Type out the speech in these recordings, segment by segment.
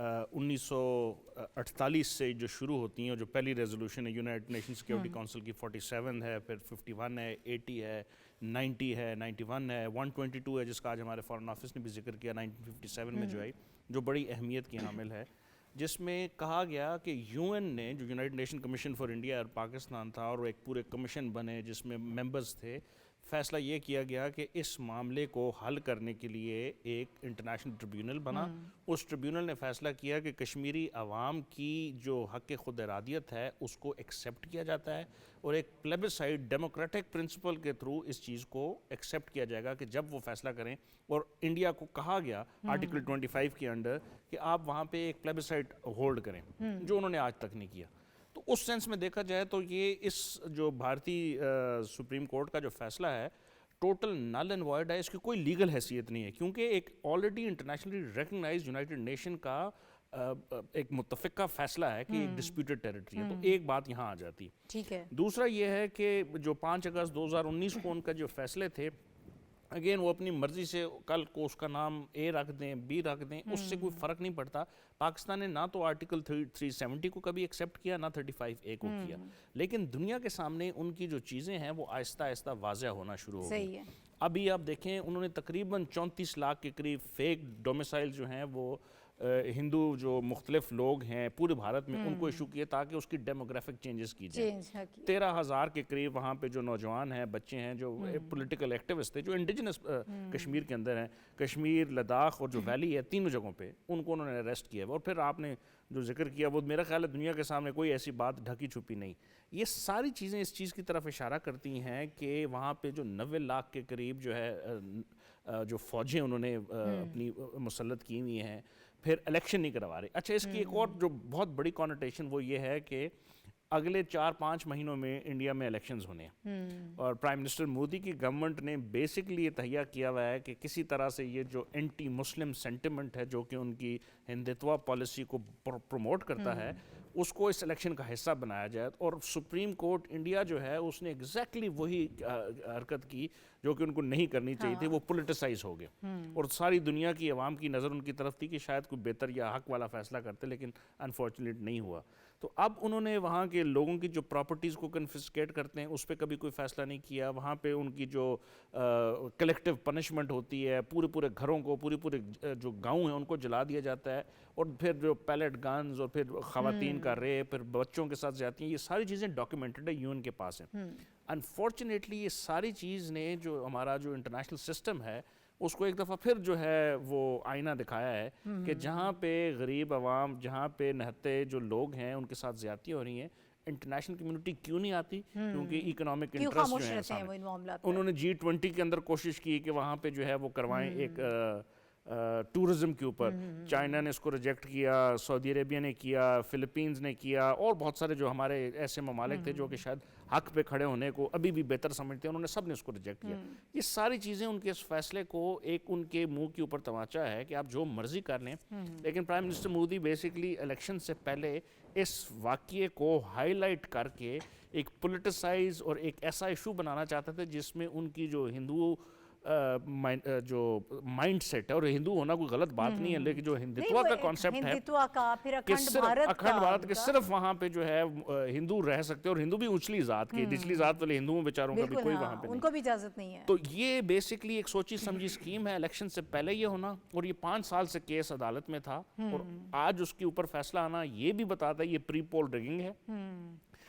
1948 سے جو شروع ہوتی ہیں، جو پہلی ریزولوشن ہے یونائٹڈ نیشن سیکیورٹی کونسل کی 47 ہے، پھر 51 ہے، 80 ہے، 90 ہے، 91 ہے، 122 ہے جس کا آج ہمارے فارن آفس نے بھی ذکر کیا 1957 میں جو آئی، جو بڑی اہمیت کی حامل ہے، جس میں کہا گیا کہ یو این نے جو United nation commission for India اور پاکستان تھا، اور ایک پورے کمیشن بنے جس میں ممبرز تھے، فیصلہ یہ کیا گیا کہ اس معاملے کو حل کرنے کے لیے ایک انٹرنیشنل ٹریبیونل بنا. اس ٹریبیونل نے فیصلہ کیا کہ کشمیری عوام کی جو حق خود ارادیت ہے اس کو ایکسیپٹ کیا جاتا ہے، اور ایک پلیبسائٹ ڈیموکریٹک پرنسپل کے تھرو اس چیز کو ایکسیپٹ کیا جائے گا کہ جب وہ فیصلہ کریں. اور انڈیا کو کہا گیا آرٹیکل 25 کے انڈر کہ آپ وہاں پہ ایک پلیبسائٹ ہولڈ کریں، جو انہوں نے آج تک نہیں کیا. تو اس سینس میں دیکھا جائے تو یہ اس جو بھارتی سپریم کورٹ کا جو فیصلہ ہے ٹوٹل نل اینڈ وائڈ ہے، اس کی کوئی لیگل حیثیت نہیں ہے، کیونکہ ایک already internationally recognise United Nation کا ایک متفقہ فیصلہ ہے کہ ایک ڈسپیوٹڈ ٹیریٹری ہے. تو ایک بات یہاں آ جاتی. ٹھیک ہے. دوسرا یہ ہے کہ جو 5 اگست 2019 کو ان کا جو فیصلے تھے، اگین وہ اپنی مرضی سے کل کو اس کا نام اے رکھ دیں، بی رکھ دیں، اس سے کوئی فرق نہیں پڑتا. پاکستان نے نہ تو آرٹیکل 370 کو کبھی ایکسیپٹ کیا، نہ 35A کو کیا، لیکن دنیا کے سامنے ان کی جو چیزیں ہیں وہ آہستہ آہستہ واضح ہونا شروع ہو گئی. ابھی آپ دیکھیں انہوں نے تقریباً 34 لاکھ کے قریب فیک ڈومیسائل جو ہیں وہ ہندو جو مختلف لوگ ہیں پورے بھارت میں ان کو ایشو کیے تاکہ اس کی ڈیموگرافک چینجز کی جائیں. 13,000 کے قریب وہاں پہ جو نوجوان ہیں، بچے ہیں، جو پولیٹیکل ایکٹیوسٹ تھے، جو انڈیجنس کشمیر کے اندر ہیں، کشمیر، لداخ اور جو ویلی ہے، تینوں جگہوں پہ ان کو انہوں نے اریسٹ کیا. اور پھر آپ نے جو ذکر کیا وہ میرا خیال ہے دنیا کے سامنے کوئی ایسی بات ڈھکی چھپی نہیں. یہ ساری چیزیں اس چیز کی طرف اشارہ کرتی ہیں کہ وہاں پہ جو 90 لاکھ کے قریب جو ہے جو فوجیں انہوں نے اپنی مسلط کی ہوئی ہیں، پھر الیکشن نہیں کروا رہے. اچھا، اس کی ایک اور جو بہت بڑی کانوٹیشن وہ یہ ہے کہ اگلے 4-5 مہینوں میں انڈیا میں الیکشنز ہونے ہیں، اور پرائم منسٹر مودی کی گورنمنٹ نے بیسکلی یہ تہیہ کیا ہوا ہے کہ کسی طرح سے یہ جو اینٹی مسلم سینٹیمنٹ ہے جو کہ ان کی ہندتوا پالیسی کو پروموٹ کرتا ہے، اس کو اس الیکشن کا حصہ بنایا جائے. اور سپریم کورٹ انڈیا جو ہے اس نے ایگزیکٹلی وہی حرکت کی جو کہ ان کو نہیں کرنی چاہیے تھی. وہ پولیٹیسائز ہو گئے، اور ساری دنیا کی عوام کی نظر ان کی طرف تھی کہ شاید کوئی بہتر یا حق والا فیصلہ کرتے، لیکن انفارچونیٹ نہیں ہوا. تو اب انہوں نے وہاں کے لوگوں کی جو پراپرٹیز کو کنفسکیٹ کرتے ہیں اس پہ کبھی کوئی فیصلہ نہیں کیا. وہاں پہ ان کی جو کلیکٹیو پنشمنٹ ہوتی ہے، پورے گھروں کو، پورے جو گاؤں ہیں ان کو جلا دیا جاتا ہے، اور پھر جو پیلٹ گنز اور پھر خواتین کا ریپ، پھر بچوں کے ساتھ زیادتی ہیں، یہ ساری چیزیں ڈاکیومنٹڈ ہے، یو این کے پاس ہیں. انفارچونیٹلی یہ ساری چیز نے جو ہمارا جو انٹرنیشنل سسٹم ہے اس کو ایک دفعہ پھر جو ہے وہ آئینہ دکھایا ہے کہ جہاں پہ غریب عوام، جہاں پہ نہتے جو لوگ ہیں ان کے ساتھ زیادتی ہو رہی ہیں، انٹرنیشنل کمیونٹی کیوں نہیں آتی؟ کیونکہ اکنامک انٹرسٹ جو ہے سامنے. انہوں نے G20 کے اندر کوشش کی کہ وہاں پہ جو ہے وہ کروائیں ایک ٹورزم کے اوپر. چائنا نے اس کو ریجیکٹ کیا، سعودی عربیہ نے کیا، فلپینز نے کیا، اور بہت سارے جو ہمارے ایسے ممالک تھے جو کہ شاید حق پہ کھڑے ہونے کو ابھی بھی بہتر سمجھتے ہیں، انہوں نے سب نے اس کو ریجیکٹ کیا. یہ ساری چیزیں ان کے اس فیصلے کو ایک ان کے منہ کے اوپر تماچا ہے کہ آپ جو مرضی کر لیں. لیکن prime minister Modi basically election سے پہلے اس واقعے کو ہائی لائٹ کر کے ایک پولیٹیسائز اور ایک ایسا ایشو بنانا چاہتے تھے جس میں ان کی جو ہندو جو مائنڈ سیٹ ہے، اور ہندو ہونا کوئی غلط بات نہیں ہے، لیکن جو ہندتوا کا کانسیپٹ ہے کہ اکھنڈ بھارت کے صرف وہاں پہ جو ہے ہندو رہ سکتے ہیں، اور ہندو بھی اونچلی ذات کے، نچلی ذات والے ہندوؤں بیچاروں کا بھی کوئی وہاں پہ نہیں، ان کو بھی اجازت نہیں ہے. تو یہ بیسکلی ایک سوچی سمجھی اسکیم ہے الیکشن سے پہلے یہ ہونا. اور یہ 5 سال سے کیس عدالت میں تھا، اور آج اس کے اوپر فیصلہ آنا یہ بھی بتاتا ہے یہ پری پول ریگنگ ہے.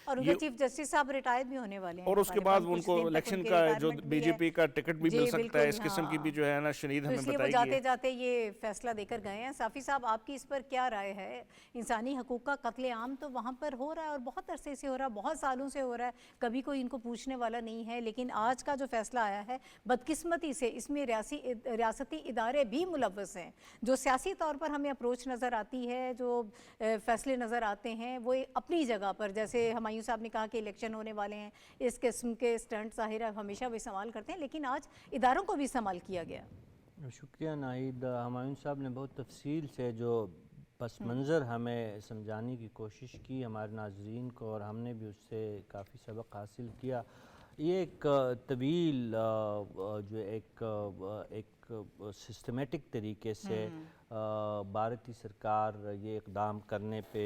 اور ان کے چیف جسٹس صاحب ریٹائر بھی ہونے والے ہیں، اور اس کے بعد ان کو الیکشن کا جو بی جے پی کا ٹکٹ بھی مل سکتا ہے. اس قسم کی بھی جو ہے نا شنید ہمیں بتائی گئی ہے. جاتے جاتے یہ فیصلہ دے کر گئے ہیں. صافی صاحب، آپ کی اس پر کیا رائے ہے؟ انسانی حقوق کا قتل عام تو وہاں پر ہو رہا ہے، اور بہت عرصے سے ہو رہا ہے، بہت سالوں سے ہو رہا ہے، کبھی کوئی ان کو پوچھنے والا نہیں ہے. لیکن آج کا جو فیصلہ آیا ہے بدقسمتی سے اس میں ریاستی ادارے بھی ملوث ہیں. جو سیاسی طور پر ہمیں اپروچ نظر آتی ہے، جو فیصلے نظر آتے ہیں، وہ اپنی جگہ پر، جیسے ہمایوں صاحب نے کہا کہ الیکشن ہونے والے ہیں، اس قسم کے سٹنٹ ظاہر ہمیشہ بھی استعمال کرتے ہیں، لیکن آج اداروں کو بھی استعمال کیا گیا. شکریہ ناہید. ہمایوں صاحب نے بہت تفصیل سے جو پس منظر ہمیں سمجھانے کی کوشش کی ہمارے ناظرین کو، اور ہم نے بھی اس سے کافی سبق حاصل کیا. یہ ایک طویل جو ایک سسٹمیٹک طریقے سے بھارتی سرکار یہ اقدام کرنے پہ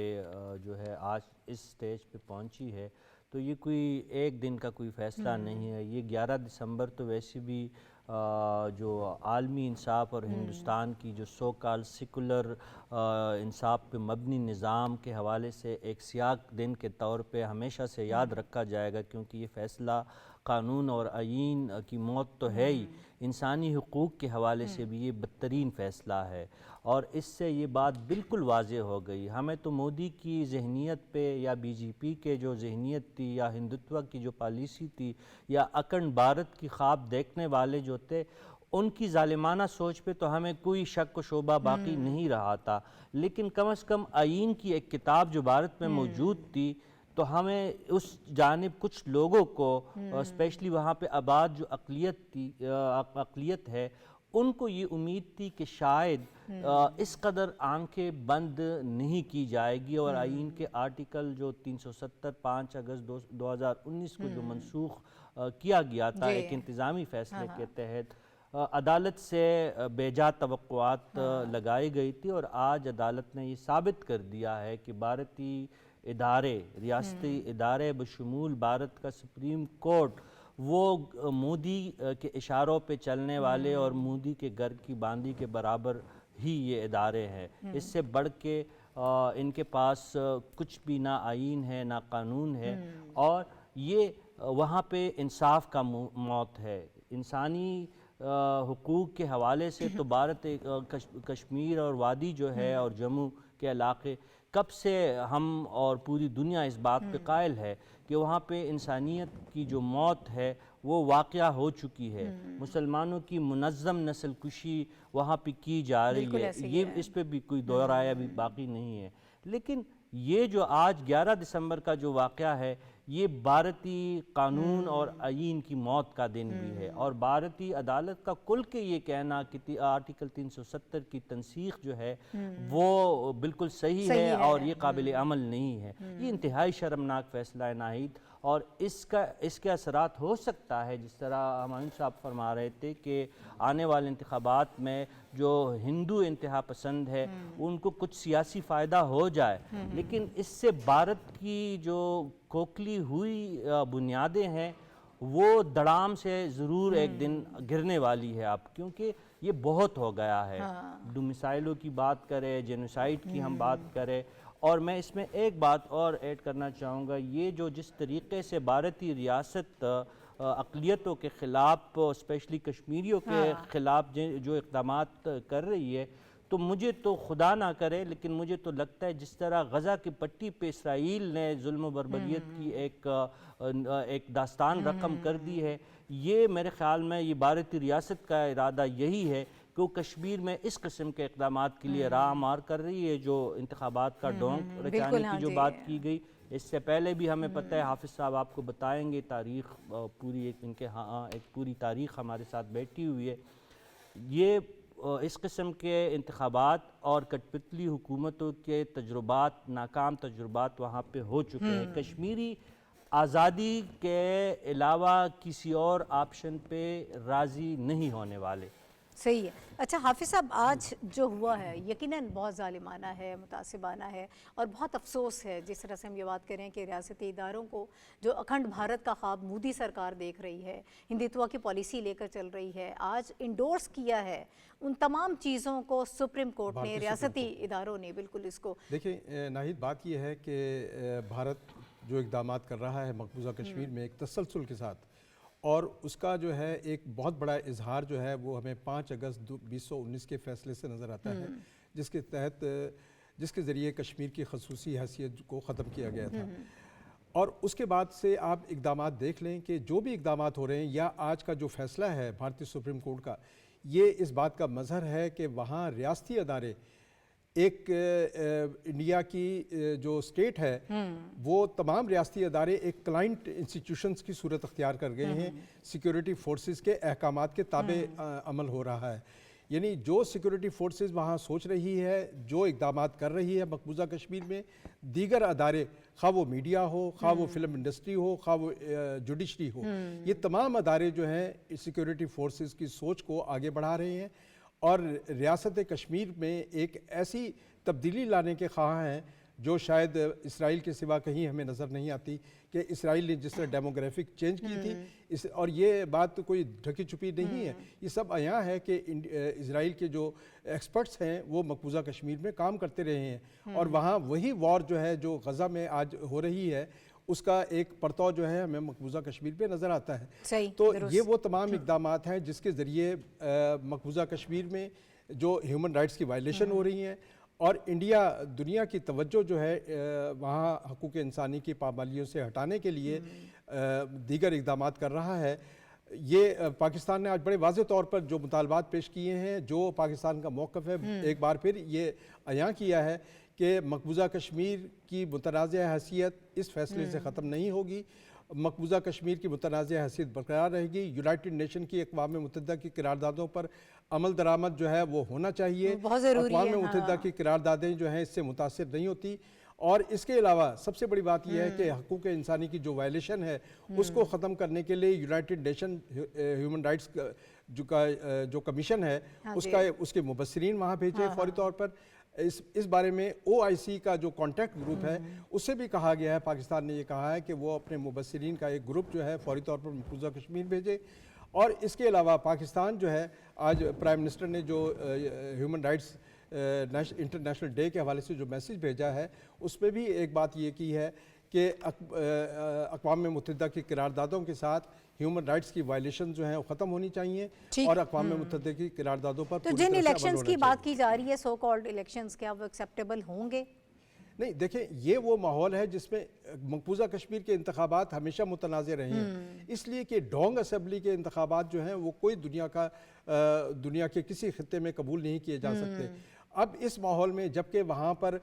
جو ہے آج اس سٹیج پہ پہنچی ہے، تو یہ کوئی ایک دن کا کوئی فیصلہ نہیں ہے۔ یہ 11 دسمبر تو ویسے بھی جو عالمی انصاف اور ہندوستان کی جو سو کال سیکولر انصاف پہ مبنی نظام کے حوالے سے ایک سیاہ دن کے طور پہ ہمیشہ سے یاد رکھا جائے گا، کیونکہ یہ فیصلہ قانون اور آئین کی موت تو ہے ہی، انسانی حقوق کے حوالے سے بھی یہ بدترین فیصلہ ہے، اور اس سے یہ بات بالکل واضح ہو گئی۔ ہمیں تو مودی کی ذہنیت پہ یا بی جے پی کے جو ذہنیت تھی یا ہندوتوا کی جو پالیسی تھی یا اکھنڈ بھارت کی خواب دیکھنے والے جو تھے، ان کی ظالمانہ سوچ پہ تو ہمیں کوئی شک و شبہ باقی نہیں رہا تھا، لیکن کم از کم آئین کی ایک کتاب جو بھارت میں موجود تھی، تو ہمیں اس جانب کچھ لوگوں کو اسپیشلی وہاں پہ آباد جو اقلیت ہے، ان کو یہ امید تھی کہ شاید اس قدر آنکھیں بند نہیں کی جائے گی، اور آئین کے آرٹیکل جو 370 5 اگست 2019 کو جو منسوخ کیا گیا تھا ایک انتظامی فیصلے کے تحت، عدالت سے بیجا توقعات لگائی گئی تھی، اور آج عدالت نے یہ ثابت کر دیا ہے کہ بھارتی ادارے، ریاستی ادارے بشمول بھارت کا سپریم کورٹ، وہ مودی کے اشاروں پہ چلنے والے اور مودی کے گھر کی باندھی کے برابر ہی یہ ادارے ہیں۔ اس سے بڑھ کے ان کے پاس کچھ بھی نہ آئین ہے نہ قانون ہے، اور یہ وہاں پہ انصاف کا موت ہے۔ انسانی حقوق کے حوالے سے تو بھارت کشمیر اور وادی جو ہے اور جموں کے علاقے کب سے ہم اور پوری دنیا اس بات پہ قائل ہے کہ وہاں پہ انسانیت کی جو موت ہے وہ واقعہ ہو چکی ہے۔ مسلمانوں کی منظم نسل کشی وہاں پہ کی جا رہی ہے، یہ اس پہ بھی کوئی دو رائے بھی باقی نہیں ہے۔ لیکن یہ جو آج 11 دسمبر کا جو واقعہ ہے، یہ بھارتی قانون اور آئین کی موت کا دن بھی ہے، اور بھارتی عدالت کا کل کے یہ کہنا کہ آرٹیکل 370 کی تنسیخ جو ہے وہ بالکل صحیح ہے اور یہ قابل عمل نہیں ہے، یہ انتہائی شرمناک فیصلہ ہے ناہید، اور اس کے اثرات ہو سکتا ہے جس طرح ہمایوں صاحب فرما رہے تھے کہ آنے والے انتخابات میں جو ہندو انتہا پسند ہے ان کو کچھ سیاسی فائدہ ہو جائے، لیکن اس سے بھارت کی جو کھوکھلی ہوئی بنیادیں ہیں وہ دڑام سے ضرور ایک دن گرنے والی ہے اب، کیونکہ یہ بہت ہو گیا ہے۔ ڈومیسائلوں کی بات کرے، جینوسائیڈ کی ہم بات کریں، اور میں اس میں ایک بات اور ایڈ کرنا چاہوں گا، یہ جو جس طریقے سے بھارتی ریاست اقلیتوں کے خلاف، اسپیشلی کشمیریوں کے خلاف جو اقدامات کر رہی ہے، تو مجھے تو خدا نہ کرے لیکن مجھے تو لگتا ہے جس طرح غزہ کی پٹی پہ اسرائیل نے ظلم و بربریت کی ایک داستان رقم کر دی ہے، یہ میرے خیال میں یہ بھارتی ریاست کا ارادہ یہی ہے کہ وہ کشمیر میں اس قسم کے اقدامات کے لیے راہ ہموار کر رہی ہے، جو انتخابات کا ڈونک رچانے کی جو بات کی گئی۔ اس سے پہلے بھی ہمیں پتہ ہے، حافظ صاحب آپ کو بتائیں گے، تاریخ پوری ایک پوری تاریخ ہمارے ساتھ بیٹھی ہوئی ہے، یہ اس قسم کے انتخابات اور کٹ پتلی حکومتوں کے تجربات، ناکام تجربات وہاں پہ ہو چکے ہیں۔ کشمیری آزادی کے علاوہ کسی اور آپشن پہ راضی نہیں ہونے والے۔ صحیح ہے۔ اچھا حافظ صاحب، آج جو ہوا ہے یقیناً بہت ظالمانہ ہے، متعصبانہ ہے، اور بہت افسوس ہے جس طرح سے ہم یہ بات کریں کہ ریاستی اداروں کو جو اکھنڈ بھارت کا خواب مودی سرکار دیکھ رہی ہے، ہندوتوا کی پالیسی لے کر چل رہی ہے، آج انڈورس کیا ہے ان تمام چیزوں کو سپریم کورٹ نے، ریاستی اداروں نے بالکل اس کو۔ دیکھیں ناہید، بات یہ ہے کہ بھارت جو اقدامات کر رہا ہے مقبوضہ کشمیر میں ایک تسلسل کے ساتھ، اور اس کا جو ہے ایک بہت بڑا اظہار جو ہے وہ ہمیں 5 اگست 2019 کے فیصلے سے نظر آتا ہے، جس کے ذریعے کشمیر کی خصوصی حیثیت کو ختم کیا گیا تھا، اور اس کے بعد سے آپ اقدامات دیکھ لیں کہ جو بھی اقدامات ہو رہے ہیں یا آج کا جو فیصلہ ہے بھارتی سپریم کورٹ کا، یہ اس بات کا مظہر ہے کہ وہاں ریاستی ادارے، ایک انڈیا کی جو اسٹیٹ ہے وہ تمام ریاستی ادارے ایک کلائنٹ انسٹیٹیوشنز کی صورت اختیار کر گئے ہیں، سیکیورٹی فورسز کے احکامات کے تابع عمل ہو رہا ہے۔ یعنی جو سیکورٹی فورسز وہاں سوچ رہی ہے، جو اقدامات کر رہی ہے مقبوضہ کشمیر میں، دیگر ادارے خواہ وہ میڈیا ہو، خواہ وہ فلم انڈسٹری ہو، خواہ وہ جوڈیشری ہو، یہ تمام ادارے جو ہیں سیکورٹی فورسز کی سوچ کو آگے بڑھا رہے ہیں اور ریاست کشمیر میں ایک ایسی تبدیلی لانے کے خواہاں ہیں جو شاید اسرائیل کے سوا کہیں ہمیں نظر نہیں آتی، کہ اسرائیل نے جس طرح ڈیموگرافک چینج کی تھی، اور یہ بات کوئی ڈھکی چھپی نہیں ہے، یہ سب عیاں ہے کہ اسرائیل کے جو ایکسپرٹس ہیں وہ مقبوضہ کشمیر میں کام کرتے رہے ہیں، اور وہاں وہی وار جو ہے جو غزہ میں آج ہو رہی ہے اس کا ایک پرتو جو ہے ہمیں مقبوضہ کشمیر پہ نظر آتا ہے۔ تو یہ وہ تمام اقدامات ہیں جس کے ذریعے مقبوضہ کشمیر میں جو ہیومن رائٹس کی وائلیشن ہو رہی ہیں، اور انڈیا دنیا کی توجہ جو ہے وہاں حقوق انسانی کی پابندیوں سے ہٹانے کے لیے دیگر اقدامات کر رہا ہے۔ یہ پاکستان نے آج بڑے واضح طور پر جو مطالبات پیش کیے ہیں، جو پاکستان کا موقف ہے، ایک بار پھر یہ عیاں کیا ہے کہ مقبوضہ کشمیر کی متنازع حیثیت اس فیصلے سے ختم نہیں ہوگی، مقبوضہ کشمیر کی متنازع حیثیت برقرار رہے گی، یونائٹڈ نیشن کی اقوام متحدہ کی قراردادوں پر عمل درآمد جو ہے وہ ہونا چاہیے، اقوام متحدہ کی قراردادیں جو ہیں اس سے متاثر نہیں ہوتی، اور اس کے علاوہ سب سے بڑی بات یہ ہے کہ حقوق انسانی کی جو وائلیشن ہے اس کو ختم کرنے کے لیے یونائٹڈ نیشن ہیومن رائٹس جو کمیشن ہے اس کے مبصرین وہاں بھیجے فوری طور پر۔ اس بارے میں OIC کا جو کانٹیکٹ گروپ ہے اس سے بھی کہا گیا ہے، پاکستان نے یہ کہا ہے کہ وہ اپنے مبصرین کا ایک گروپ جو ہے فوری طور پر مقبوضہ کشمیر بھیجے۔ اور اس کے علاوہ پاکستان جو ہے آج پرائم منسٹر نے جو ہیومن رائٹس انٹرنیشنل ڈے کے حوالے سے جو میسیج بھیجا ہے اس پہ بھی ایک بات یہ کی ہے کہ اقوام متحدہ کی قراردادوں کے ساتھ ہیومن رائٹس کی وائلیشن جو ہیں وہ ختم ہونی چاہیے، اور اقوام متحدہ کی قراردادوں پر تو جن الیکشنز کی بات کی جا رہی ہے سو کالڈ الیکشنز، کیا وہ ایکسیپٹیبل ہوں گے؟ نہیں، دیکھیں یہ وہ ماحول ہے جس میں مقبوضہ کشمیر کے انتخابات ہمیشہ متنازع رہے ہیں، اس لیے کہ ڈونگ اسمبلی کے انتخابات جو ہیں وہ کوئی دنیا کے کسی خطے میں قبول نہیں کیے جا سکتے۔ اب اس ماحول میں جبکہ وہاں پر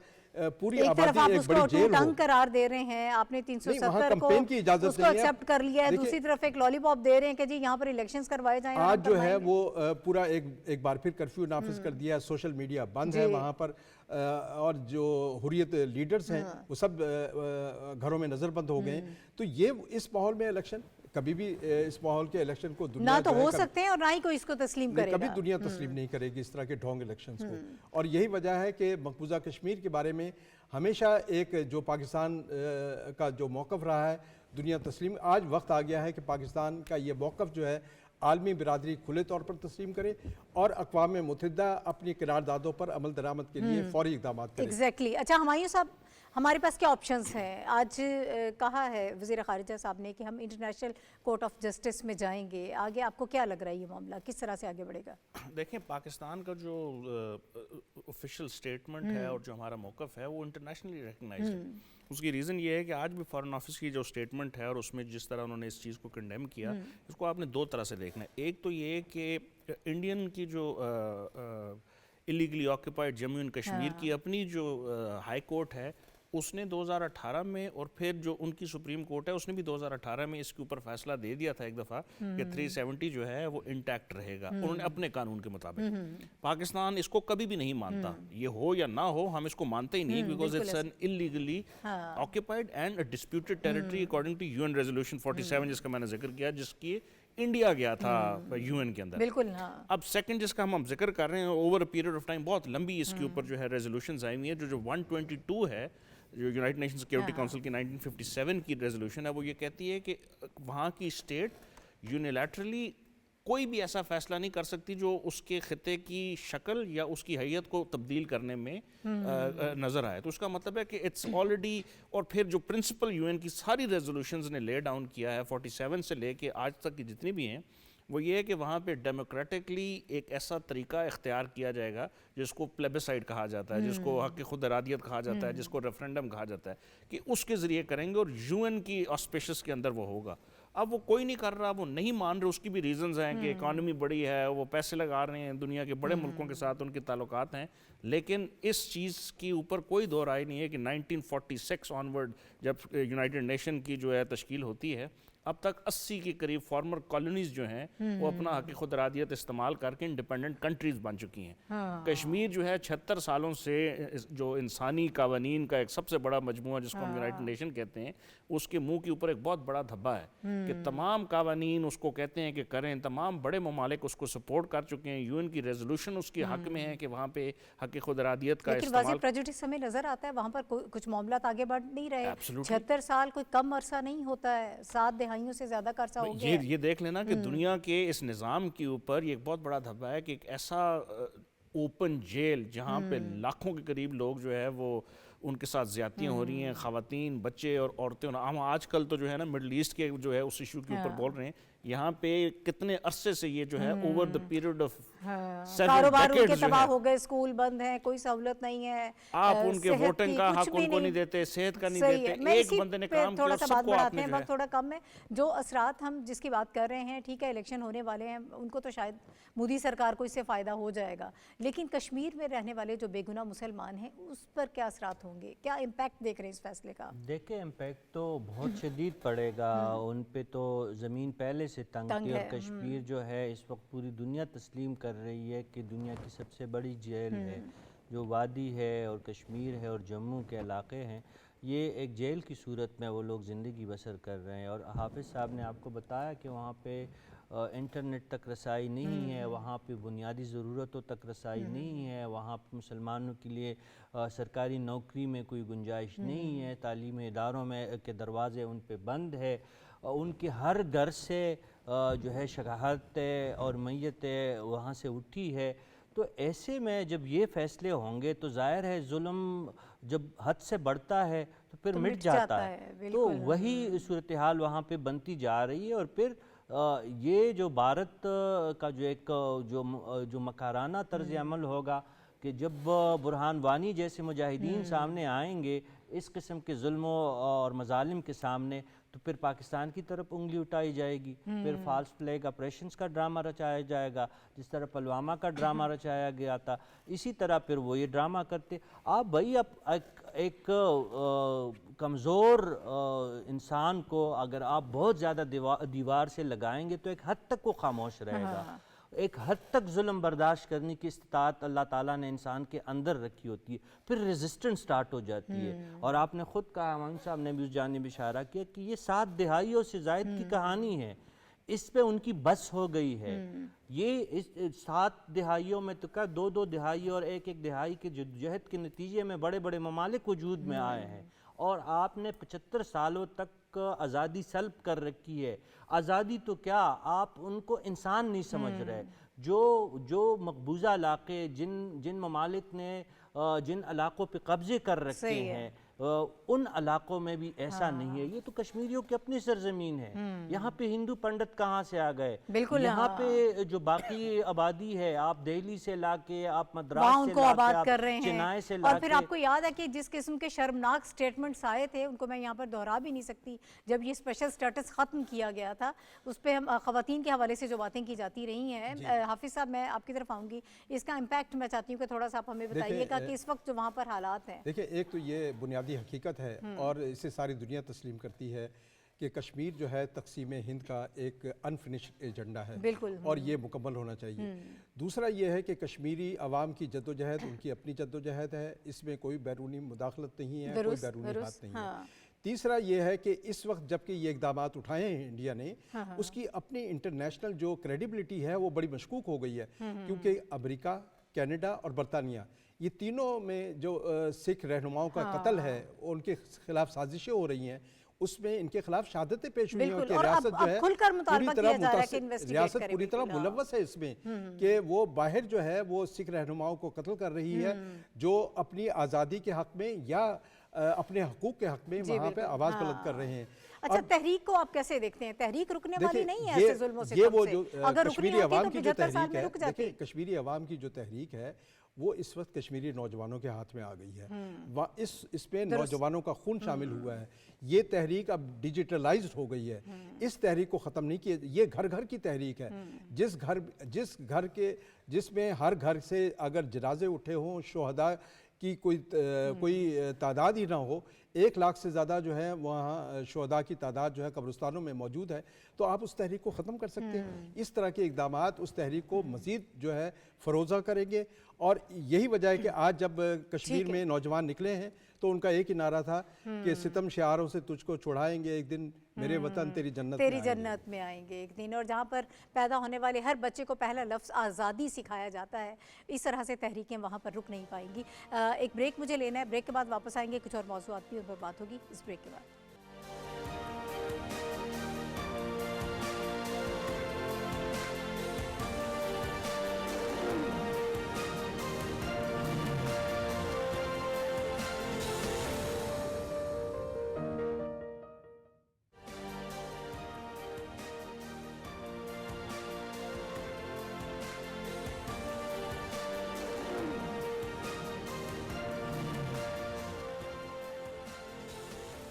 پوری آبادی ایک بڑی جیل ہو، قرار دے رہے ہیں، آپ نے 370 کو کمپین کی اجازت اس کو ایکسیپٹ کر لیا ہے، دوسری طرف ایک لالی پاپ دے رہے ہیں کہ جی یہاں پر الیکشنز کروائے جائیں۔ آج جو ہے وہ پورا ایک بار پھر کرفیو نافذ کر دیا، سوشل میڈیا بند ہے وہاں پر، اور جو حریت لیڈرز ہیں وہ سب گھروں میں نظر بند ہو گئے ہیں۔ تو یہ اس ماحول میں الیکشن کبھی بھی اس ماحول کے الیکشن کو نہ تو ہو سکتے ہیں اور نہ ہی کوئی اس کو تسلیم کرے گا، کبھی دنیا تسلیم نہیں کرے گی اس طرح کے ڈھونگ الیکشنز کو، اور یہی وجہ ہے کہ مقبوضہ کشمیر کے بارے میں ہمیشہ ایک جو پاکستان کا جو موقف رہا ہے دنیا تسلیم، آج وقت آ گیا ہے کہ پاکستان کا یہ موقف جو ہے عالمی برادری کھلے طور پر تسلیم کرے، اور اقوام متحدہ اپنی قراردادوں پر عمل درآمد کے لیے فوری اقدامات کرے۔ ایگزیکٹلی۔ اچھا ہمایوں صاحب، ہمارے پاس کیا آپشنز ہیں؟ آج کہا ہے وزیر خارجہ صاحب نے کہ ہم انٹرنیشنل کورٹ آف جسٹس میں جائیں گے، آگے آپ کو کیا لگ رہا ہے یہ معاملہ کس طرح سے آگے بڑھے گا؟ دیکھیں پاکستان کا جو آفیشیل سٹیٹمنٹ ہے اور جو ہمارا موقف ہے وہ انٹرنیشنلی ریکگنائزڈ ہے۔ اس کی ریزن یہ ہے کہ آج بھی فارن آفس کی جو سٹیٹمنٹ ہے اور اس میں جس طرح انہوں نے اس چیز کو کنڈیم کیا، اس کو آپ نے دو طرح سے دیکھنا ہے۔ ایک تو یہ کہ انڈین کی جو ایلیگلی آکوپائڈ جموں اینڈ کشمیر کی اپنی جو ہائی کورٹ ہے اس نے 2018 میں، اور پھر جو ان کی سپریم کورٹ ہے اس نے بھی 2018 میں اس کے اوپر فیصلہ دے دیا تھا ایک دفعہ کہ 370 جو ہے وہ انٹیکٹ رہے گا، انہوں نے اپنے قانون کے مطابق۔ پاکستان اس کو کبھی بھی نہیں مانتا، یہ ہو یا نہ ہو ہم اس کو مانتے ہی نہیں، because it's an illegally occupied and a disputed territory according to UN Resolution 47 جس کا میں نے ذکر کیا، جس کی انڈیا گیا تھا UN کے اندر۔ بالکل ہاں۔ اب سیکنڈ جس کا ہم ذکر کر رہے ہیں over a period of time بہت لمبی اس کے اوپر جو ہے ریزولوشنز آئی ہوئی ہیں، جو 122 ہے جو یونائٹڈ نیشن سیکورٹی کونسل کی 1957 کی ریزولوشن ہے، وہ یہ کہتی ہے کہ وہاں کی اسٹیٹ یونیلیٹرلی کوئی بھی ایسا فیصلہ نہیں کر سکتی جو اس کے خطے کی شکل یا اس کی حیت کو تبدیل کرنے میں نظر آئے۔ تو اس کا مطلب ہے کہ اٹس آلریڈی، اور پھر جو پرنسپل UN کی ساری ریزولوشنز نے لے ڈاؤن کیا ہے 47 سے لے کے آج تک کی جتنی بھی ہیں، وہ یہ ہے کہ وہاں پہ ڈیموکریٹکلی ایک ایسا طریقہ اختیار کیا جائے گا جس کو پلیبسائڈ کہا جاتا ہے، جس کو حق خود ارادیت کہا جاتا ہے، جس کو ریفرینڈم کہا جاتا ہے، کہ اس کے ذریعے کریں گے اور UN کی آسپیشس کے اندر وہ ہوگا۔ اب وہ کوئی نہیں کر رہا, وہ نہیں مان رہے. اس کی بھی ریزنز ہیں کہ اکانومی بڑی ہے, وہ پیسے لگا رہے ہیں, دنیا کے بڑے ملکوں کے ساتھ ان کے تعلقات ہیں. لیکن اس چیز کے اوپر کوئی دو رائے نہیں ہے کہ 1946 آنورڈ جب یونائٹڈ نیشن کی جو ہے تشکیل ہوتی ہے, اب تک 80 کے قریب فارمر کالونیز جو ہیں وہ اپنا حق خود ارادیت استعمال کر کے انڈیپینڈنٹ کنٹریز بن چکی ہیں. کشمیر جو ہے 76 سالوں سے جو انسانی قوانین کا ایک سب سے بڑا مجموعہ جس کو ہم یونائٹڈ نیشن کہتے ہیں, اس کے منہ کے اوپر ایک بہت بڑا دھبا ہے کہ تمام قوانین اس کو کہتے ہیں کہ کریں. تمام بڑے ممالک اس کو سپورٹ کر چکے ہیں, UN کی ریزولوشن اس کے حق میں ہے کہ وہاں پہ حق خود ارادیت کا لیکن استعمال. واضح پریجوڈس ہمیں نظر آتا ہے وہاں پر کچھ معاملات آگے بڑھ نہیں رہے. 76 سال کوئی کم عرصہ نہیں ہوتا ہے, 7 دہائیوں سے زیادہ کا عرصہ ہو گیا ہے. یہ دیکھ لینا کہ دنیا کے اس نظام کے اوپر یہ ایک بہت بڑا دھبا ہے کہ ایک ایسا اوپن جیل جہاں پہ لاکھوں کے قریب لوگ جو ہے وہ ان کے ساتھ زیادتیاں ہو رہی ہیں, خواتین, بچے اور عورتیں. ہم آج کل تو جو ہے نا مڈل ایسٹ کے جو ہے اس ایشو کے اوپر بول رہے ہیں, یہاں پہ کتنے عرصے سے یہ جو ہے اوور دا پیریڈ آف کاروبار ان کے تباہ ہو گئے, اسکول بند ہیں, کوئی سہولت نہیں ہے, آپ ان کے ووٹنگ کا حق ان کو نہیں دیتے, صحت کا نہیں دیتے. ایک بندے نے کام کیا تھوڑا سا بات بڑھاتے ہیں, جو ہے وقت تھوڑا کم ہے. جو اثرات ہم جس کی بات کر رہے ہیں, ٹھیک ہے الیکشن ہونے والے ہیں, ان کو تو شاید مودی سرکار کو اس سے فائدہ ہو جائے گا, لیکن کشمیر میں رہنے والے جو بے گناہ مسلمان ہیں اس پر کیا اثرات ہوں گے, کیا امپیکٹ دیکھ رہے ہیں اس فیصلے کا؟ دیکھیں امپیکٹ تو بہت شدید پڑے گا ان پہ. تو زمین پہلے سے تنگ تھی, اور کشمیر جو ہے اس وقت پوری دنیا تسلیم کر رہی ہے کہ دنیا کی سب سے بڑی جیل ہے. جو وادی ہے اور کشمیر ہے اور جموں کے علاقے ہیں, یہ ایک جیل کی صورت میں وہ لوگ زندگی بسر کر رہے ہیں. اور حافظ صاحب نے آپ کو بتایا کہ وہاں پہ انٹرنیٹ تک رسائی نہیں ہے, وہاں پہ بنیادی ضرورتوں تک رسائی نہیں ہے, وہاں پہ مسلمانوں کے لیے سرکاری نوکری میں کوئی گنجائش نہیں ہے, تعلیمی اداروں میں کے دروازے ان پہ بند ہے, ان کے ہر گھر سے جو ہے شکایت اور میت وہاں سے اٹھی ہے. تو ایسے میں جب یہ فیصلے ہوں گے تو ظاہر ہے ظلم جب حد سے بڑھتا ہے تو پھر مٹ جاتا ہے. تو وہی صورتحال وہاں پہ بنتی جا رہی ہے. اور پھر یہ جو بھارت کا جو ایک جو مکارانہ طرز عمل ہوگا کہ جب برہان وانی جیسے مجاہدین سامنے آئیں گے اس قسم کے ظلموں اور مظالم کے سامنے, تو پھر پاکستان کی طرف انگلی اٹھائی جائے گی, پھر فالس فلیگ آپریشنز کا ڈرامہ رچایا جائے گا, جس طرح پلوامہ کا ڈرامہ رچایا گیا تھا, اسی طرح پھر وہ یہ ڈرامہ کرتے. آپ بھائی ایک کمزور انسان کو اگر آپ بہت زیادہ دیوار سے لگائیں گے تو ایک حد تک وہ خاموش رہے گا. ایک حد تک ظلم برداشت کرنے کی استطاعت اللہ تعالیٰ نے انسان کے اندر رکھی ہوتی ہے, پھر ریزسٹنس سٹارٹ ہو جاتی ہے. اور آپ نے خود کہا, امام صاحب نے بھی اس جانب اشارہ کیا کہ یہ 7 دہائیوں سے زائد کی کہانی ہے, اس پہ ان کی بس ہو گئی ہے. یہ 7 دہائیوں میں تو کیا 2 دہائی اور 1 دہائی کے جدوجہد کے نتیجے میں بڑے بڑے ممالک وجود میں آئے ہیں, اور آپ نے 75 سالوں تک آزادی سلب کر رکھی ہے. آزادی تو کیا, آپ ان کو انسان نہیں سمجھ رہے. جو مقبوضہ علاقے جن ممالک نے جن علاقوں پہ قبضے کر رکھے ہیں ان علاقوں میں بھی ایسا نہیں ہے. یہ تو کشمیریوں کی اپنی سرزمین ہے, یہاں پہ ہندو پنڈت کہاں سے آ گئے؟ یہاں پہ جو باقی آبادی ہے آپ دہلی سے لا کے, آپ مدراس سے لا کے, آپ چنائی سے لا کے. اور پھر آپ کو یاد ہے کہ جس قسم کے شرمناک سٹیٹمنٹس آئے تھے ان کو میں یہاں پر دہرا بھی نہیں سکتی. جب یہ اسپیشل سٹیٹس ختم کیا گیا تھا اس پہ ہم خواتین کے حوالے سے جو باتیں کی جاتی رہی ہیں, حافظ صاحب میں آپ کی طرف آؤں گی, اس کا امپیکٹ میں چاہتی ہوں کہ تھوڑا سا آپ ہمیں بتائیے گا کہ اس وقت جو وہاں پر حالات ہیں. دیکھیں ایک تو یہ بنیادی حقیقت ہے اور اسے ساری دنیا تسلیم کرتی ہے کہ کشمیر جو ہے تقسیم ہند کا ایک انفنشڈ ایجنڈا ہے, اور یہ مکمل ہونا چاہیے. دوسرا یہ ہے کہ کشمیری عوام کی جدوجہد ان کی اپنی جدوجہد ہے, اس میں کوئی بیرونی مداخلت نہیں ہے, کوئی بیرونی بات نہیں ہے. تیسرا یہ ہے کہ اس وقت جب کہ یہ اقدامات اٹھائے ہیں انڈیا نے, اس کی اپنی انٹرنیشنل جو کریڈیبلٹی ہے وہ بڑی مشکوک ہو گئی ہے, کیونکہ امریکہ, کینیڈا اور برطانیہ یہ تینوں میں جو سکھ رہنماؤں کا قتل ہے, ان کے خلاف سازشیں ہو رہی ہیں, اس میں ان کے خلاف شہادتیں پیش ہوئی ہیں کہ ریاست جو ہے ریاست پوری طرح ملوث ہے اس میں, کہ وہ باہر جو ہے وہ سکھ رہنماؤں کو قتل کر رہی ہے جو اپنی آزادی کے حق میں یا اپنے حقوق کے حق میں وہاں پہ آواز بلند کر رہے ہیں. اچھا, تحریک کو آپ کیسے دیکھتے ہیں؟ تحریک رکنے والی نہیں ہے ایسے ظلموں سے. یہ وہ جو کشمیری عوام کی جو تحریک ہے, دیکھیں کشمیری عوام کی جو تحریک ہے وہ اس وقت کشمیری نوجوانوں کے ہاتھ میں آ گئی ہے. اس میں نوجوانوں کا خون شامل ہوا ہے. یہ تحریک اب ڈیجیٹلائزڈ ہو گئی ہے. اس تحریک کو ختم نہیں کیا. یہ گھر گھر کی تحریک ہے. جس میں ہر گھر سے اگر جنازے اٹھے ہوں، شہداء کی کوئی تعداد ہی نہ ہو، 1 لاکھ سے زیادہ جو ہے وہاں شہداء کی تعداد جو ہے قبرستانوں میں موجود ہے، تو آپ اس تحریک کو ختم کر سکتے ہیں. اس طرح کے اقدامات اس تحریک کو مزید جو ہے فروزہ کریں گے. اور یہی وجہ ہے کہ آج جب کشمیر میں نوجوان نکلے ہیں تو ان کا ایک ہی نعرہ تھا کہ ستم شعاروں سے تجھ کو چھڑائیں گے ایک دن، میرے وطن تیری جنت میں آئیں گے ایک دن. اور جہاں پر پیدا ہونے والے ہر بچے کو پہلا لفظ آزادی سکھایا جاتا ہے، اس طرح سے تحریکیں وہاں پر رک نہیں پائیں گی. ایک بریک مجھے لینا ہے، بریک کے بعد واپس آئیں گے، کچھ اور موضوعات بھی ان پر بات ہوگی اس بریک کے بعد.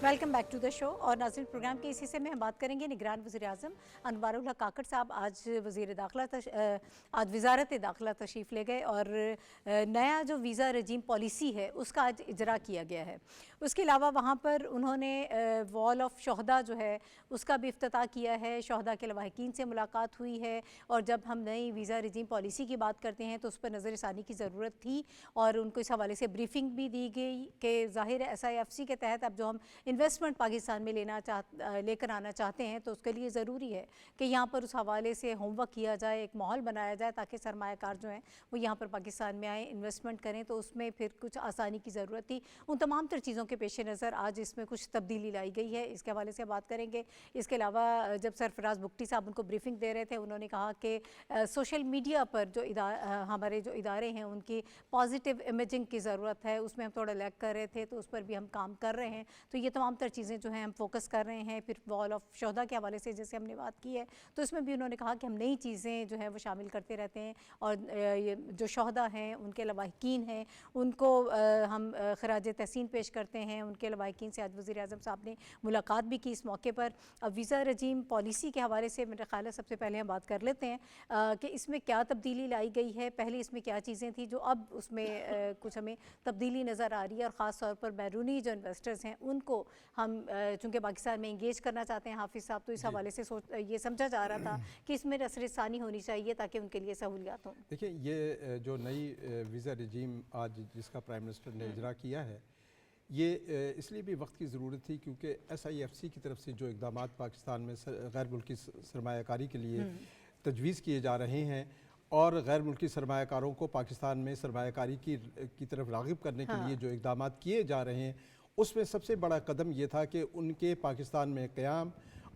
ویلکم بیک ٹو دا شو. اور ناظرین، پروگرام کے اس حصے میں ہم بات کریں گے نگران وزیر اعظم انوار الحق کاکڑ صاحب آج وزارت داخلہ تشریف لے گئے اور نیا جو ویزا رجیم پالیسی ہے اس کا آج اجرا کیا گیا ہے. اس کے علاوہ وہاں پر انہوں نے وال آف شہداء جو ہے اس کا بھی افتتاح کیا ہے. شہداء کے لواحقین سے ملاقات ہوئی ہے، اور جب ہم نئی ویزا رجیم پالیسی کی بات کرتے ہیں تو اس پر نظر ثانی کی ضرورت تھی، اور ان کو اس حوالے سے بریفنگ بھی دی گئی کہ ظاہر ہے SIFC کے تحت اب جو ہم انویسٹمنٹ پاکستان میں لے کر آنا چاہتے ہیں تو اس کے لیے ضروری ہے کہ یہاں پر اس حوالے سے ہوم ورک کیا جائے، ایک ماحول بنایا جائے تاکہ سرمایہ کار جو ہیں وہ یہاں پر پاکستان میں آئیں، انویسٹمنٹ کریں. تو اس میں پھر کچھ آسانی کی ضرورت تھی. ان تمام تر چیزوں کے پیش نظر آج اس میں کچھ تبدیلی لائی گئی ہے، اس کے حوالے سے بات کریں گے. اس کے علاوہ جب سرفراز بگٹی صاحب ان کو بریفنگ دے رہے تھے، انہوں نے کہا کہ سوشل میڈیا پر جو ہمارے جو ادارے ہیں ان کی پازیٹیو امیجنگ کی ضرورت ہے، اس میں ہم تھوڑا لیگ کر رہے تھے، تو اس پر بھی ہم کام کر رہے ہیں. تو یہ تمام تر چیزیں جو ہیں ہم فوکس کر رہے ہیں. پھر وال آف شہداء کے حوالے سے جیسے ہم نے بات کی ہے تو اس میں بھی انہوں نے کہا کہ ہم نئی چیزیں جو ہیں وہ شامل کرتے رہتے ہیں، اور جو شہداء ہیں ان کے لواحقین ہیں ان کو ہم خراج تحسین پیش کرتے ہیں. ان کے لواحقین سے آج وزیر اعظم صاحب نے ملاقات بھی کی اس موقع پر. اب ویزا رجیم پالیسی کے حوالے سے میرا خیال ہے سب سے پہلے ہم بات کر لیتے ہیں کہ اس میں کیا تبدیلی لائی گئی ہے. پہلے اس میں کیا چیزیں تھیں جو اب اس میں کچھ ہمیں تبدیلی نظر آ رہی ہے، اور خاص طور پر بیرونی جو انویسٹرز ہیں ان کو ہم چونکہ پاکستان میں انگیج کرنا چاہتے ہیں حافظ صاحب، تو اس حوالے سے یہ سمجھا جا رہا تھا کہ اس میں نظر ثانی ہونی چاہیے تاکہ ان کے لیے سہولیات ہوں. دیکھیں، یہ جو نئی ویزا رجیم آج جس کا پرائم منسٹر نے اجرا کیا ہے، یہ اس لیے بھی وقت کی ضرورت تھی کیونکہ SIFC کی طرف سے جو اقدامات پاکستان میں غیر ملکی سرمایہ کاری کے لیے تجویز کیے جا رہے ہیں، اور غیر ملکی سرمایہ کاروں کو پاکستان میں سرمایہ کاری کی طرف راغب کرنے کے لیے جو اقدامات کیے جا رہے ہیں، اس میں سب سے بڑا قدم یہ تھا کہ ان کے پاکستان میں قیام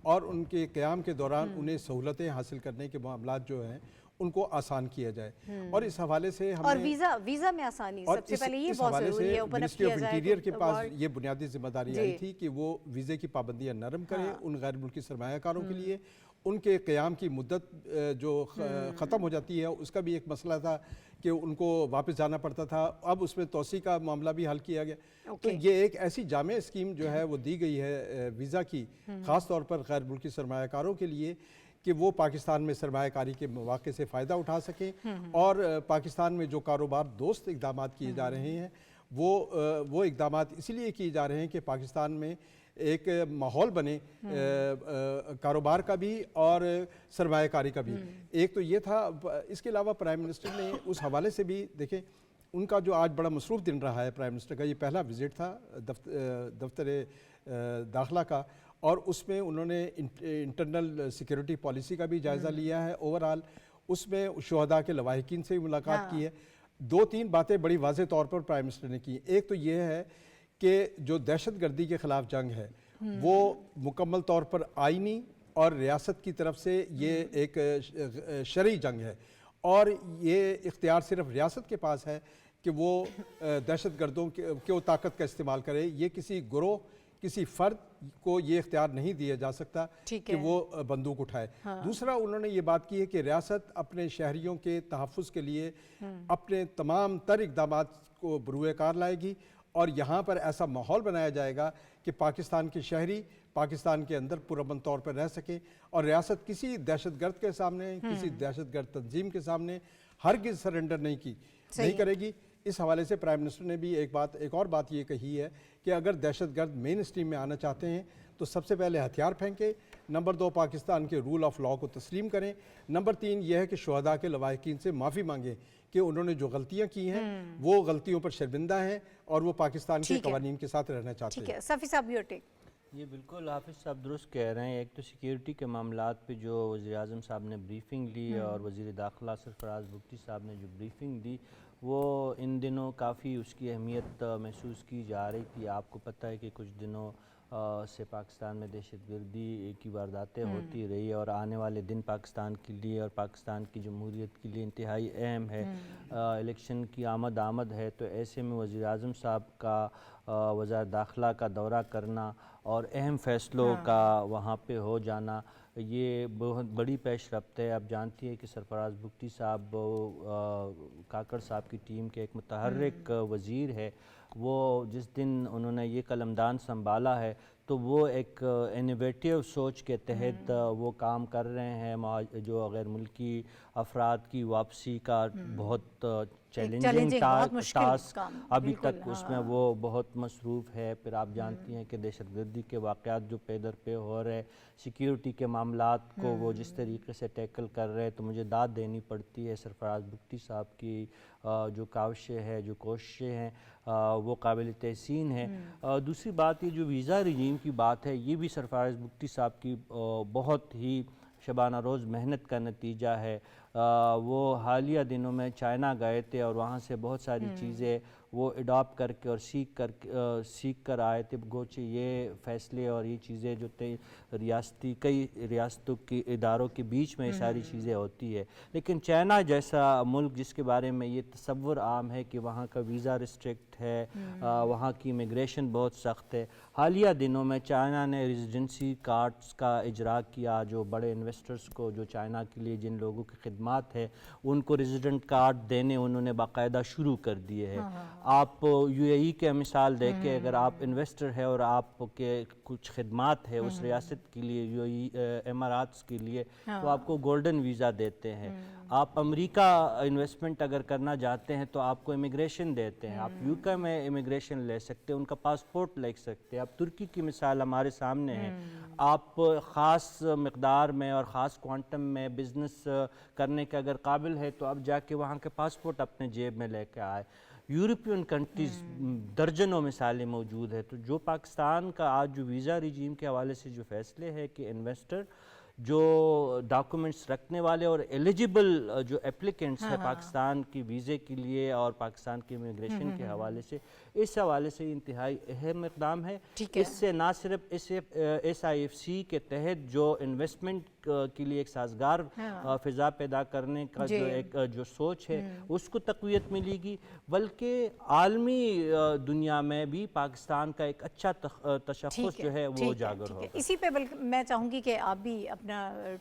اور ان کے قیام کے دوران انہیں سہولتیں حاصل کرنے کے معاملات جو ہیں ان کو آسان کیا جائے. اور اس حوالے سے ہم اور ویزا میں آسانی سب سے پہلے یہ بہت ضروری ہے، اوپن اپ کیا جائے. انٹیریئر کے پاس یہ بنیادی ذمہ داری آئی تھی کہ وہ ویزے کی پابندیاں نرم کریں ان غیر ملکی سرمایہ کاروں کے لیے. ان کے قیام کی مدت جو ختم ہو جاتی ہے اس کا بھی ایک مسئلہ تھا کہ ان کو واپس جانا پڑتا تھا، اب اس میں توسیع کا معاملہ بھی حل کیا گیا. تو یہ ایک ایسی جامع اسکیم جو ہے وہ دی گئی ہے ویزا کی، خاص طور پر غیر ملکی سرمایہ کاروں کے لیے، کہ وہ پاکستان میں سرمایہ کاری کے مواقع سے فائدہ اٹھا سکیں. اور پاکستان میں جو کاروبار دوست اقدامات کیے جا رہے ہیں وہ اقدامات اس لیے کیے جا رہے ہیں کہ پاکستان میں ایک ماحول بنے کاروبار کا بھی اور سرمایہ کاری کا بھی. ایک تو یہ تھا. اس کے علاوہ پرائم منسٹر نے اس حوالے سے بھی دیکھیں، ان کا جو آج بڑا مصروف دن رہا ہے پرائم منسٹر کا، یہ پہلا وزٹ تھا دفتر داخلہ کا، اور اس میں انہوں نے انٹرنل سیکیورٹی پالیسی کا بھی جائزہ لیا ہے. اوورآل اس میں شہداء کے لواحقین سے بھی ملاقات کی ہے. 2-3 باتیں بڑی واضح طور پر پرائم منسٹر نے کی. ایک تو یہ ہے کہ جو دہشت گردی کے خلاف جنگ ہے وہ مکمل طور پر آئینی اور ریاست کی طرف سے یہ ایک شرعی جنگ ہے، اور یہ اختیار صرف ریاست کے پاس ہے کہ وہ دہشت گردوں کی طاقت کا استعمال کرے. یہ کسی گروہ کسی فرد کو یہ اختیار نہیں دیا جا سکتا ٹھیک کہ ہے۔ وہ بندوق اٹھائے۔ دوسرا انہوں نے یہ بات کی ہے کہ ریاست اپنے شہریوں کے تحفظ کے لیے اپنے تمام تر اقدامات کو بروئے کار لائے گی، اور یہاں پر ایسا ماحول بنایا جائے گا کہ پاکستان کے شہری پاکستان کے اندر پرامن طور پر رہ سکیں، اور ریاست کسی دہشت گرد کے سامنے، کسی دہشت گرد تنظیم کے سامنے ہرگز سرنڈر نہیں کرے گی۔ اس حوالے سے پرائم منسٹر نے بھی ایک اور بات یہ کہی ہے کہ اگر دہشت گرد مین اسٹریم میں آنا چاہتے ہیں تو سب سے پہلے ہتھیار پھینکیں، نمبر 2 پاکستان کے رول آف لاء کو تسلیم کریں، نمبر 3 یہ ہے کہ شہداء کے لواحقین سے معافی مانگیں کہ انہوں نے جو غلطیاں کی ہیں وہ غلطیوں پر شرمندہ ہیں اور وہ پاکستان کے قوانین کے ساتھ رہنا چاہتے ٹھیک ہیں۔ ہے صفی صاحب یور ٹیک۔ یہ بالکل حافظ صاحب درست کہہ رہے ہیں۔ ایک تو سیکیورٹی کے معاملات پہ جو وزیر اعظم صاحب نے بریفنگ لی اور وزیر داخلہ سرفراز بگٹی صاحب نے جو بریفنگ دی، وہ ان دنوں کافی اس کی اہمیت محسوس کی جا رہی تھی۔ آپ کو پتہ ہے کہ کچھ دنوں سے پاکستان میں دہشت گردی کی وارداتیں ہوتی رہی، اور آنے والے دن پاکستان کے لیے اور پاکستان کی جمہوریت کے لیے انتہائی اہم ہے۔ الیکشن کی آمد ہے، تو ایسے میں وزیر اعظم صاحب کا وزارت داخلہ کا دورہ کرنا اور اہم فیصلوں کا وہاں پہ ہو جانا، یہ بہت بڑی پیش رفت ہے۔ آپ جانتی ہیں کہ سرفراز بگٹی صاحب کاکڑ صاحب کی ٹیم کے ایک متحرک وزیر ہے۔ وہ جس دن انہوں نے یہ قلمدان سنبھالا ہے تو وہ ایک انوویٹیو سوچ کے تحت وہ کام کر رہے ہیں۔ جو غیر ملکی افراد کی واپسی کا بہت چیلنجنگ ٹاسک ابھی تک اس میں وہ بہت مصروف ہے۔ پھر آپ جانتی ہیں کہ دہشت گردی کے واقعات جو پے در پے ہو رہے، سیکیورٹی کے معاملات کو وہ جس طریقے سے ٹیکل کر رہے، تو مجھے داد دینی پڑتی ہے سرفراز بگٹی صاحب کی جو کاوشیں ہیں، جو کوششیں ہیں، وہ قابل تحسین ہے۔ دوسری بات یہ جو ویزا رجیم کی بات ہے، یہ بھی سرفراز بگٹی صاحب کی بہت ہی شبانہ روز محنت کا نتیجہ ہے۔ وہ حالیہ دنوں میں چائنا گئے تھے اور وہاں سے بہت ساری چیزیں وہ اڈاپٹ کر کے اور سیکھ کر آئے تھے۔ گوچہ یہ فیصلے اور یہ چیزیں جو کئی ریاستوں کے اداروں کے بیچ میں یہ ساری چیزیں ہوتی ہے، لیکن چائنا جیسا ملک جس کے بارے میں یہ تصور عام ہے کہ وہاں کا ویزا ریسٹرکٹ ہے، وہاں کی امیگریشن بہت سخت ہے۔ حالیہ دنوں میں چائنا نے ریزیڈنسی کارڈز کا اجرا کیا، جو بڑے انویسٹرز کو، جو چائنا کے لیے جن لوگوں کی خدمات ہے ان کو ریزیڈنٹ کارڈ دینے انہوں نے باقاعدہ شروع کر دیے ہیں۔ آپ یو اے ای کے مثال دیکھیں، اگر آپ انویسٹر ہے اور آپ کے کچھ خدمات ہے اس ریاست کے لیے، یو اے ای اماراتس کے لیے، تو آپ کو گولڈن ویزا دیتے ہیں۔ آپ امریکہ انویسٹمنٹ اگر کرنا چاہتے ہیں تو آپ کو امیگریشن دیتے ہیں۔ آپ یو کے میں امیگریشن لے سکتے ہیں، ان کا پاسپورٹ لے سکتے ہیں۔ آپ ترکی کی مثال ہمارے سامنے ہے۔ آپ خاص مقدار میں اور خاص کوانٹم میں بزنس کرنے کے اگر قابل ہے تو آپ جا کے وہاں کے پاسپورٹ اپنے جیب میں لے کے آئے۔ یورپین کنٹریز درجنوں مثالیں موجود ہے۔ تو جو پاکستان کا آج جو ویزا رجیم کے حوالے سے جو فیصلے ہے کہ انویسٹر جو ڈاکومنٹس رکھنے والے اور ایلیجیبل جو اپلیکنٹس ہیں پاکستان کی ویزے کے لیے اور پاکستان کی امیگریشن کے حوالے سے، اس حوالے سے انتہائی اہم اقدام ہے۔ اس سے نہ صرف ایس آئی ایف سی کے تحت جو انویسٹمنٹ کے لیے ایک سازگار فضا پیدا کرنے کا جو سوچ ہے اس کو تقویت ملے گی، بلکہ عالمی دنیا میں بھی پاکستان کا ایک اچھا تشخص جو ہے وہ اجاگر ہوگا۔ اسی پہ میں چاہوں گی کہ آپ بھی اپنا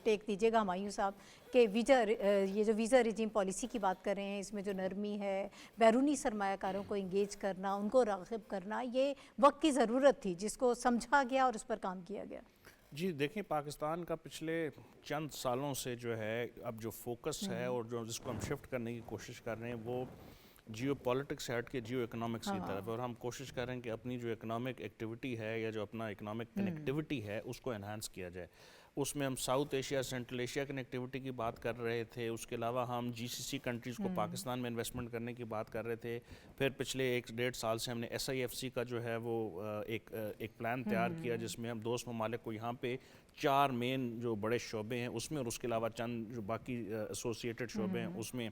ٹیک دیجیے گا ہمایوں صاحب، کہ یہ جو ویزا رجیم پالیسی کی بات کر رہے ہیں، اس میں جو نرمی ہے، بیرونی سرمایہ کاروں کو انگیج کرنا، ان کو راغب کرنا، یہ وقت کی ضرورت تھی جس کو سمجھا گیا اور اس پر کام کیا گیا۔ جی دیکھیں، پاکستان کا پچھلے چند سالوں سے جو ہے اب جو فوکس ہے اور جو جس کو ہم شفٹ کرنے کی کوشش کر رہے ہیں وہ جیو پالیٹکس ہٹ کے جیو اکنامکس کی طرف ہے، اور ہم کوشش کر رہے ہیں کہ اپنی جو اکنامک ایکٹیویٹی ہے یا جو اپنا اکنامک کنیکٹیوٹی ہے اس کو انہانس کیا جائے۔ اس میں ہم south Asia, central Asia connectivity کی بات کر رہے تھے، اس کے علاوہ ہم جی سی سی کنٹریز کو پاکستان میں انویسٹمنٹ کرنے کی بات کر رہے تھے۔ پھر پچھلے 1-1.5 سال سے ہم نے ایس آئی ایف سی کا جو ہے وہ ایک پلان تیار کیا، جس میں ہم دوست ممالک کو یہاں پہ 4 مین جو بڑے شعبے ہیں اس میں، اور اس کے علاوہ چند جو باقی ایسوسیٹڈ شعبے ہیں اس میں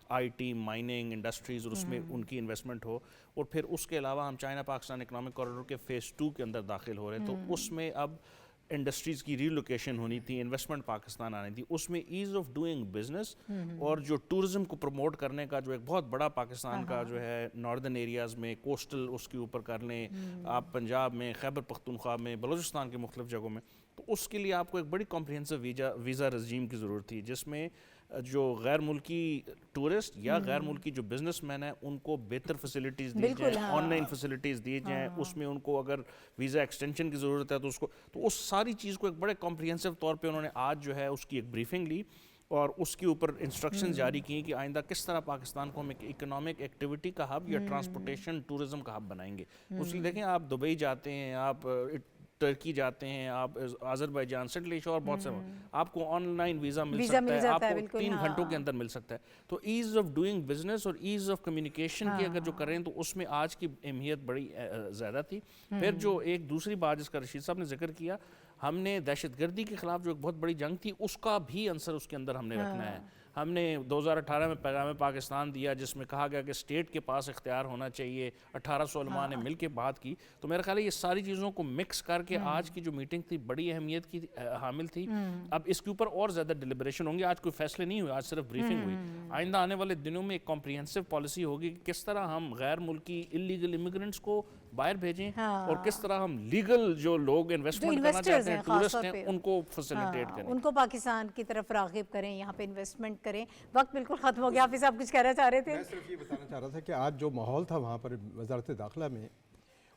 آئی ٹی، مائننگ، انڈسٹریز، اور اس میں ان کی انویسٹمنٹ ہو۔ اور پھر اس کے علاوہ ہم چائنا پاکستان اکنامک کوریڈور کے فیز 2 کے اندر داخل ہو رہے ہیں۔ تو اس میں اب انڈسٹریز کی ریلوکیشن ہونی تھی, انویسٹمنٹ پاکستان آنی تھی, اس میں ایز آف ڈوئنگ بزنس اور جو ٹورزم کو پروموٹ کرنے کا جو ایک بہت بڑا پاکستان کا جو ہے ناردرن ایریاز میں کوسٹل اس کے اوپر کر لیں آپ, پنجاب میں, خیبر پختونخوا میں, بلوچستان کے مختلف جگہوں میں, تو اس کے لیے آپ کو ایک بڑی کمپریہنسو ویزا رجیم کی ضرورت تھی, جس میں جو غیر ملکی ٹورسٹ یا غیر ملکی جو بزنس مین ہیں ان کو بہتر فیسلٹیز دی جائیں, آن لائن فیسلٹیز دی جائیں, اس میں ان کو اگر ویزا ایکسٹینشن کی ضرورت ہے تو اس کو, تو اس ساری چیز کو ایک بڑے کمپریہنسو طور پہ انہوں نے آج جو ہے اس کی ایک بریفنگ لی اور اس کے اوپر انسٹرکشن جاری کی کہ آئندہ کس طرح پاکستان کو ہم ایک اکنامک ایکٹیویٹی کا ہب یا ٹرانسپورٹیشن ٹورزم کا ہب بنائیں گے. اس لیے دیکھیں آپ دبئی جاتے ہیں, آپ ٹرکی جاتے ہیں, آپ آذربائیجان, سنٹرل ایشیا اور بہت سے, آپ کو آن لائن ویزا مل سکتا ہے, آپ کو 3 گھنٹوں کے اندر مل سکتا ہے. تو ایز آف ڈوئنگ بزنس اور ایز آف کمیونیکیشن کی اگر جو کریں تو اس میں آج کی اہمیت بڑی زیادہ تھی. پھر جو ایک دوسری بات جس کا رشید صاحب نے ذکر کیا, ہم نے دہشت گردی کے خلاف جو ایک بہت بڑی جنگ تھی اس کا بھی عنصر اس کے اندر ہم نے رکھنا ہے. ہم نے 2018 میں پیغام پاکستان دیا جس میں کہا گیا کہ اسٹیٹ کے پاس اختیار ہونا چاہیے, 1800 علماء نے مل کے بات کی. تو میرا خیال ہے یہ ساری چیزوں کو مکس کر کے آج کی جو میٹنگ تھی بڑی اہمیت کی حامل تھی. اب اس کے اوپر اور زیادہ ڈیلیبریشن ہوں گے, آج کوئی فیصلے نہیں ہوئے, آج صرف بریفنگ ہوئی. آئندہ آنے والے دنوں میں ایک کمپریہنسو پالیسی ہوگی کہ کس طرح ہم غیر ملکی انلیگل امیگرینٹس کو باہر بھیجیں اور کس طرح ہم لیگل جو لوگ انویسٹمنٹ کرنا چاہتے ہیں, ٹورسٹ ہیں, ان کو فیسیلیٹیٹ کریں, ان کو پاکستان کی طرف راغب کریں, یہاں پہ انویسٹمنٹ کریں. وقت بالکل ختم ہو گیا, حافظ صاحب کچھ کہنا چاہ رہے تھے؟ میں صرف یہ بتانا چاہ رہا تھا کہ آج جو ماحول تھا وہاں پر وزارت داخلہ میں,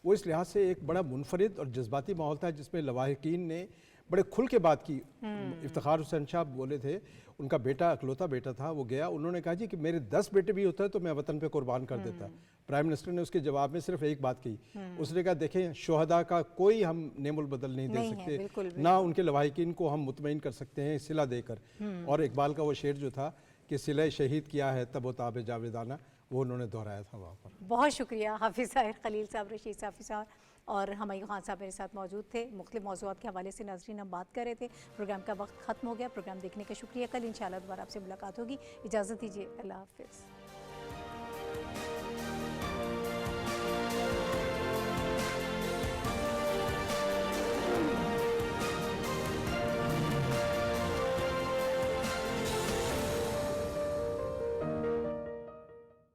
وہ اس لحاظ سے ایک بڑا منفرد اور جذباتی ماحول تھا جس میں لواحقین نے بڑے کھل کے بات کی. افتخار حسین شاہ بولے تھے, ان کا بیٹا اکلوتا بیٹا تھا, وہ گیا, انہوں نے کہا جی کہ میرے 10 بیٹے بھی ہوتا ہے تو میں وطن پہ قربان کر دیتا. پرائم منسٹر نے اس کے جواب میں صرف ایک بات کہی, اس نے کہا دیکھیں شہداء کا کوئی ہم نعم البدل نہیں دے سکتے, نہ ان کے لواحقین کو ہم مطمئن کر سکتے ہیں صلہ دے کر. اور اقبال کا وہ شعر جو تھا کہ صلہ شہید کیا ہے تب و تاب جاویدانہ, وہ انہوں نے دہرایا تھا وہاں پر. بہت شکریہ حافظ طاہر خلیل صاحب, رشید صافی صاحب اور ہمایوں خان صاحب میرے ساتھ موجود تھے. مختلف موضوعات کے حوالے سے ناظرین ہم بات کر رہے تھے. پروگرام کا وقت ختم ہو گیا. پروگرام دیکھنے کا شکریہ. کل انشاءاللہ دوبارہ آپ سے ملاقات ہوگی. اجازت دیجیے, اللہ حافظ.